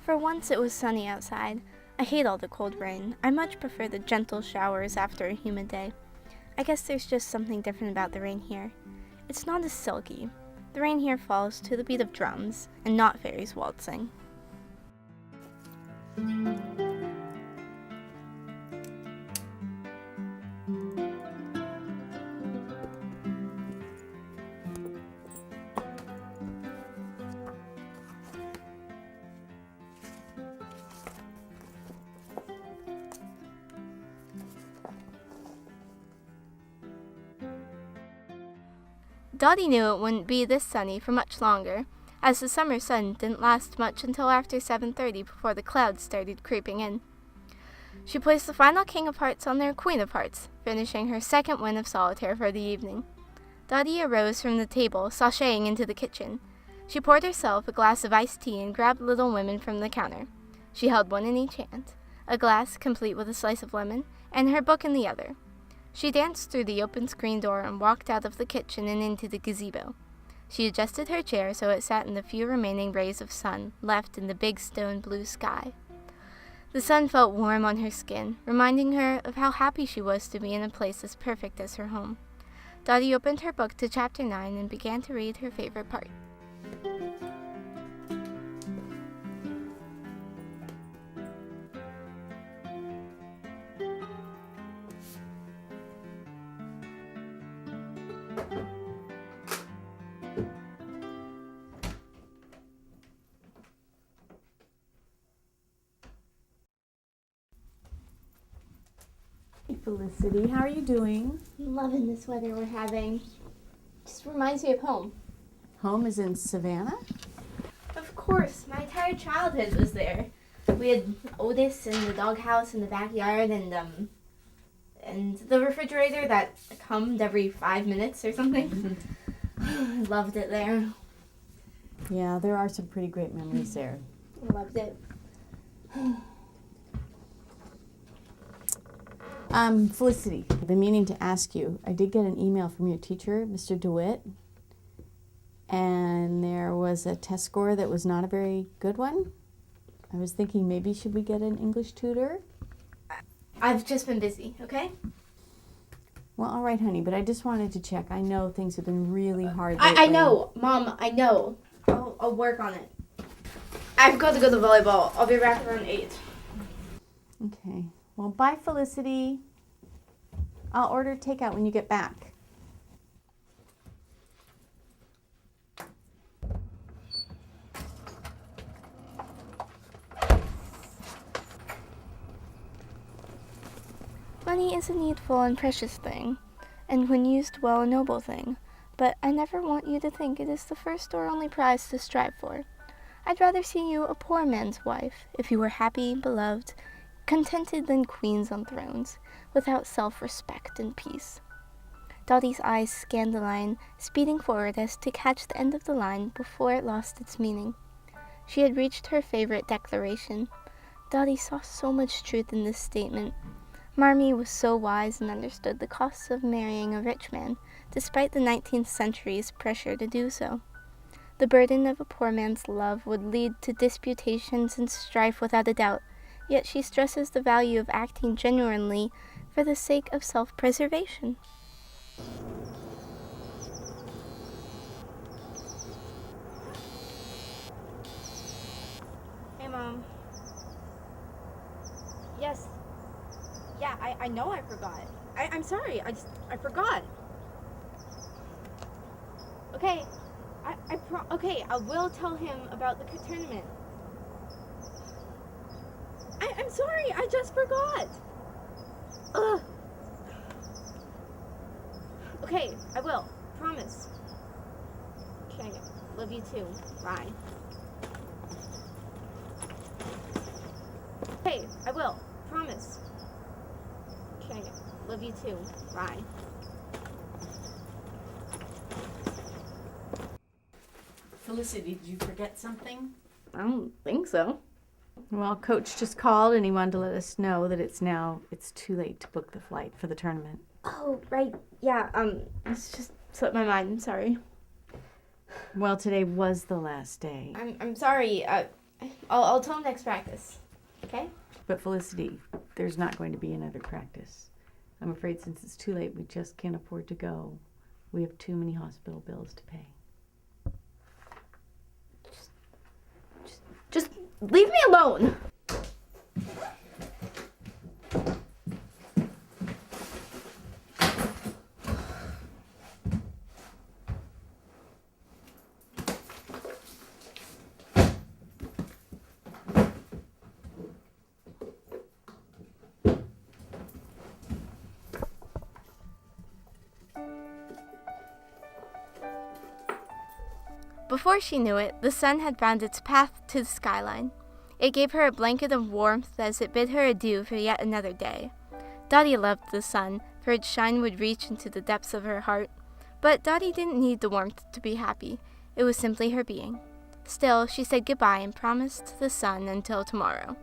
For once it was sunny outside. I hate all the cold rain. I much prefer the gentle showers after a humid day. I guess there's just something different about the rain here. It's not as silky. The rain here falls to the beat of drums, and not fairies waltzing. Dottie knew it wouldn't be this sunny for much longer, as the summer sun didn't last much until after 7:30 before the clouds started creeping in. She placed the final king of hearts on their queen of hearts, finishing her second win of solitaire for the evening. Dottie arose from the table, sashaying into the kitchen. She poured herself a glass of iced tea and grabbed Little Women from the counter. She held one in each hand, a glass complete with a slice of lemon, and her book in the other. She danced through the open screen door and walked out of the kitchen and into the gazebo. She adjusted her chair so it sat in the few remaining rays of sun left in the big stone blue sky. The sun felt warm on her skin, reminding her of how happy she was to be in a place as perfect as her home. Dottie opened her book to chapter 9 and began to read her favorite part. Hey Felicity, how are you doing? I'm loving this weather we're having. Just reminds me of home. Home is in Savannah? Of course, my entire childhood was there. We had Otis and the doghouse in the backyard and the refrigerator that hummed every 5 minutes or something. I loved it there. Yeah, there are some pretty great memories there. I loved it. Felicity, I've been meaning to ask you. I did get an email from your teacher, Mr. DeWitt, and there was a test score that was not a very good one. I was thinking maybe should we get an English tutor? I've just been busy, okay? Well, all right, honey, but I just wanted to check. I know things have been really hard lately. I know, Mom, I know. I'll work on it. I've got to go to volleyball. I'll be back around 8. Okay. Well, bye, Felicity. I'll order takeout when you get back. Money is a needful and precious thing, and when used well a noble thing, but I never want you to think it is the first or only prize to strive for. I'd rather see you a poor man's wife, if you were happy, beloved, contented than queens on thrones, without self-respect and peace. Dottie's eyes scanned the line, speeding forward as to catch the end of the line before it lost its meaning. She had reached her favorite declaration. Dottie saw so much truth in this statement. Marmee was so wise and understood the costs of marrying a rich man, despite the 19th century's pressure to do so. The burden of a poor man's love would lead to disputations and strife without a doubt, yet she stresses the value of acting genuinely for the sake of self-preservation. Hey, Mom. Yes. Yeah, I know I forgot. I'm sorry. I forgot. Okay. Okay, I will tell him about the tournament. I'm sorry, I just forgot. Ugh. Okay, I will. Promise. Okay, love you too. Bye. Okay, I will. Promise. Okay, love you too. Bye. Felicity, did you forget something? I don't think so. Well, Coach just called and he wanted to let us know that it's too late to book the flight for the tournament. Oh, right. Yeah, it's just slipped my mind. I'm sorry. Well, today was the last day. I'm sorry. I'll tell him next practice. Okay? But Felicity, there's not going to be another practice. I'm afraid since it's too late, we just can't afford to go. We have too many hospital bills to pay. Just leave me alone. Before she knew it, the sun had found its path to the skyline. It gave her a blanket of warmth as it bid her adieu for yet another day. Dottie loved the sun, for its shine would reach into the depths of her heart. But Dottie didn't need the warmth to be happy. It was simply her being. Still, she said goodbye and promised the sun until tomorrow.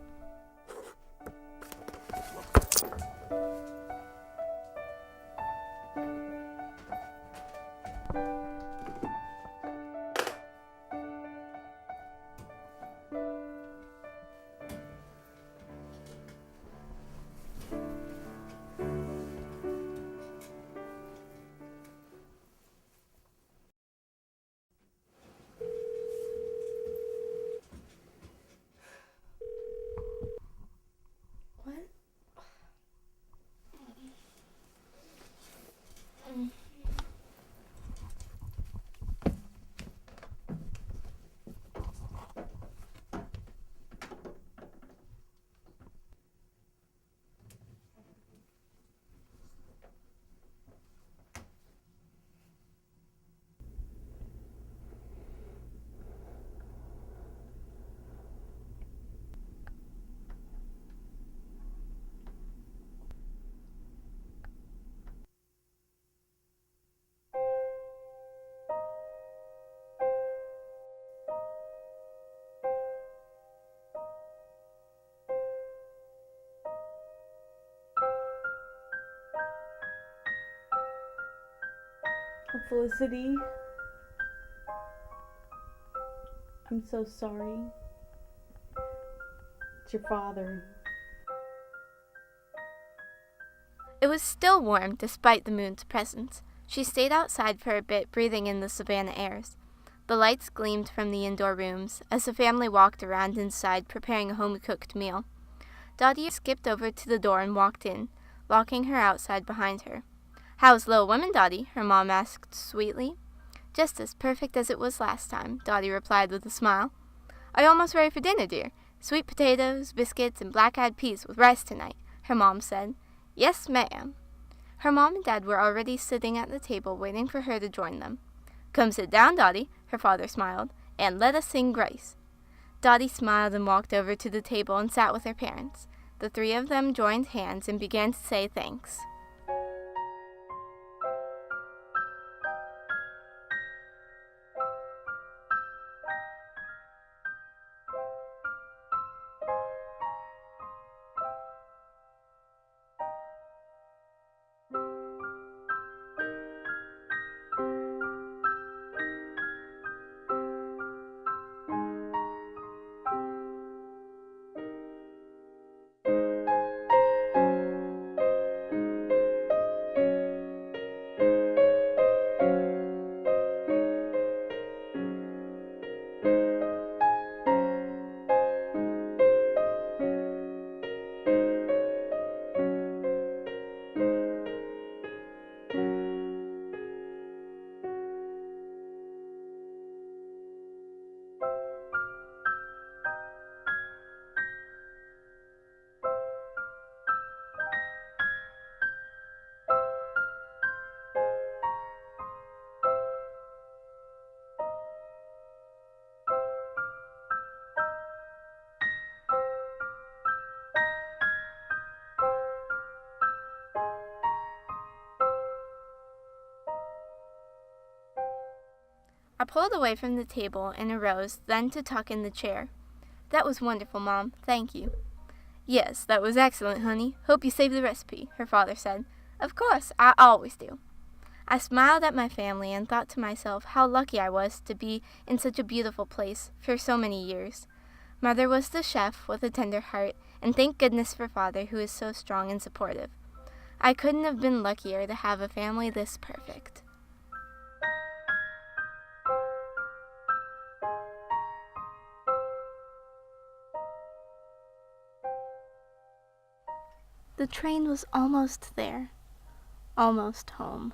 What? Felicity, I'm so sorry. It's your father. It was still warm despite the moon's presence. She stayed outside for a bit, breathing in the Savannah airs. The lights gleamed from the indoor rooms as the family walked around inside preparing a home-cooked meal. Dottie skipped over to the door and walked in, locking her outside behind her. "How's little woman, Dottie?" her mom asked sweetly. "Just as perfect as it was last time," Dottie replied with a smile. "Are you almost ready for dinner, dear? Sweet potatoes, biscuits, and black-eyed peas with rice tonight," her mom said. "Yes, ma'am." Her mom and dad were already sitting at the table waiting for her to join them. "Come sit down, Dottie," her father smiled, "and let us sing grace." Dottie smiled and walked over to the table and sat with her parents. The three of them joined hands and began to say thanks. I pulled away from the table and arose, then to tuck in the chair. "That was wonderful, Mom. Thank you." "Yes, that was excellent, honey. Hope you saved the recipe," her father said. "Of course, I always do." I smiled at my family and thought to myself how lucky I was to be in such a beautiful place for so many years. Mother was the chef with a tender heart, and thank goodness for Father, who is so strong and supportive. I couldn't have been luckier to have a family this perfect. The train was almost there, almost home.